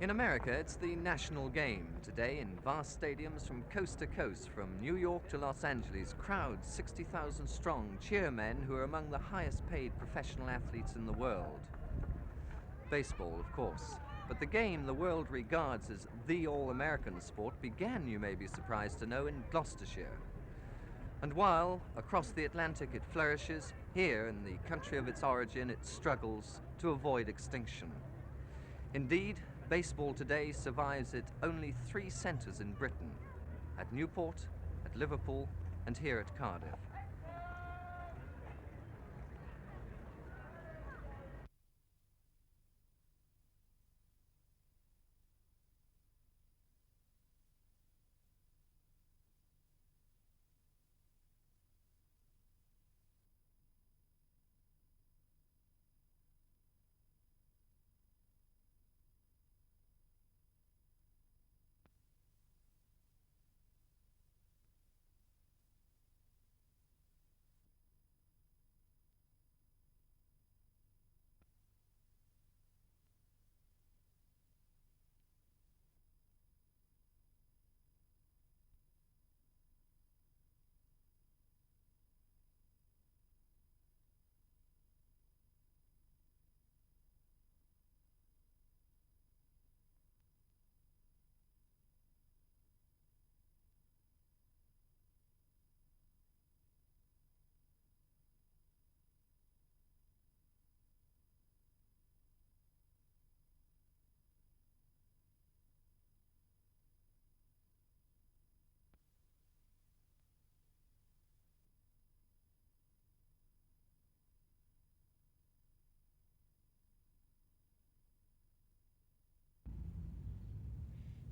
In America, it's the national game. Today, in vast stadiums from coast to coast, from New York to Los Angeles, crowds 60,000 strong cheer men who are among the highest paid professional athletes in the world. Baseball, of course. But the game the world regards as the all-American sport began, you may be surprised to know, in Gloucestershire. And while across the Atlantic it flourishes, here in the country of its origin it struggles to avoid extinction. Indeed, baseball today survives at only 3 centres in Britain: at Newport, at Liverpool, and here at Cardiff.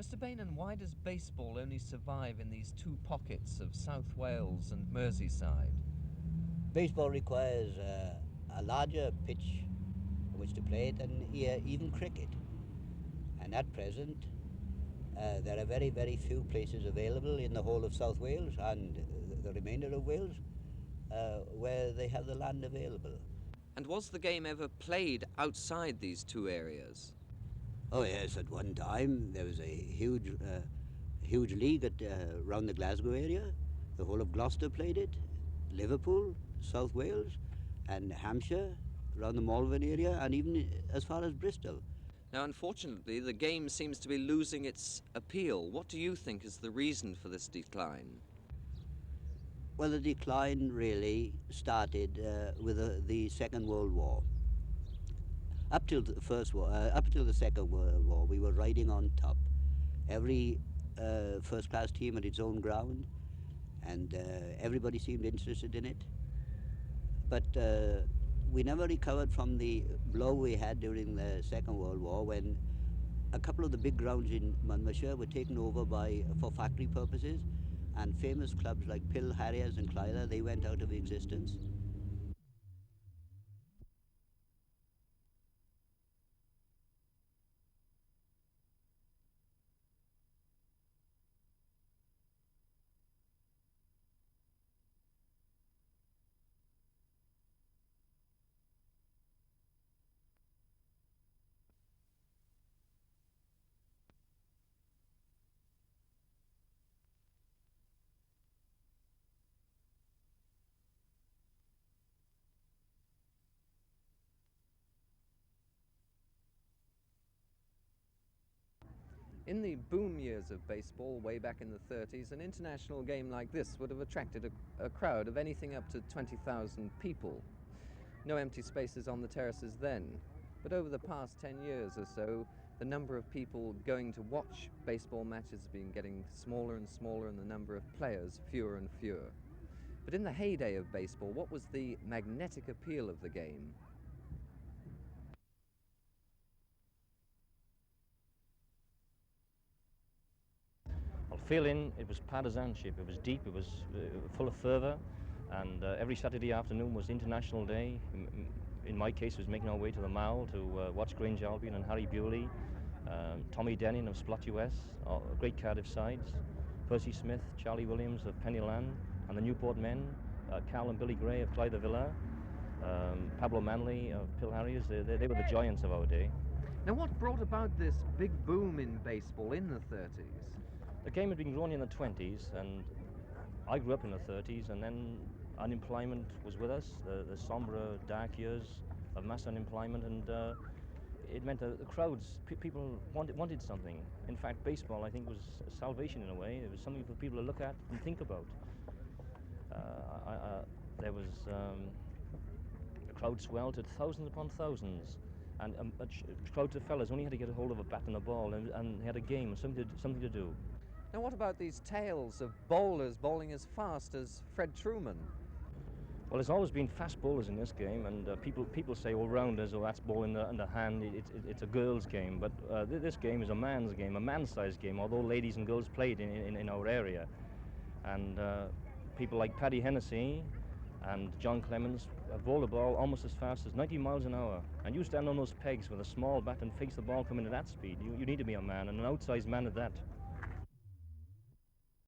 Mr. Bainan, why does baseball only survive in these 2 pockets of South Wales and Merseyside? Baseball requires a larger pitch on which to play it than even cricket. And at present, there are very, very few places available in the whole of South Wales and the remainder of Wales where they have the land available. And was the game ever played outside these 2 areas? Oh yes, at one time there was a huge league around the Glasgow area. The whole of Gloucester played it, Liverpool, South Wales, and Hampshire, around the Malvern area, and even as far as Bristol. Now, unfortunately, the game seems to be losing its appeal. What do you think is the reason for this decline? Well, the decline really started with the Second World War. Up till the Second World War, we were riding on top. Every first-class team had its own ground, and everybody seemed interested in it. But we never recovered from the blow we had during the Second World War, when a couple of the big grounds in Monmouthshire were taken over for factory purposes, and famous clubs like Pill, Harriers and Clyde, they went out of existence. In the boom years of baseball, way back in the 30s, an international game like this would have attracted a crowd of anything up to 20,000 people. No empty spaces on the terraces then. But over the past 10 years or so, the number of people going to watch baseball matches has been getting smaller and smaller, and the number of players fewer and fewer. But in the heyday of baseball, what was the magnetic appeal of the game? Well, feeling, it was partisanship, it was deep, it was full of fervour, and every Saturday afternoon was International Day. In my case, it was making our way to the Mall to watch Grange Albion and Harry Bewley, Tommy Denning of Splat US, great Cardiff sides, Percy Smith, Charlie Williams of Pennyland, and the Newport men, Cael and Billy Gray of Clyde Villa, Pablo Manley of Pill Harriers. They were the giants of our day. Now, what brought about this big boom in baseball in the 30s? The game had been growing in the 20s, and I grew up in the 30s, and then unemployment was with us, the sombre, dark years of mass unemployment, and it meant that the crowds, people wanted something. In fact, baseball, I think, was salvation in a way. It was something for people to look at and think about. There was the crowd swelled to thousands upon thousands, and crowds of fellas only had to get a hold of a bat and a ball, and they had a game, something to do. Now, what about these tales of bowlers bowling as fast as Fred Truman? Well, there's always been fast bowlers in this game, and people say all rounders, oh, that's ball in the hand, it's a girl's game. But this game is a man's game, a man-sized game, although ladies and girls played in our area. And people like Paddy Hennessey and John Clemens bowled the ball almost as fast as 90 miles an hour. And you stand on those pegs with a small bat and face the ball coming at that speed. You need to be a man, and an outsized man at that.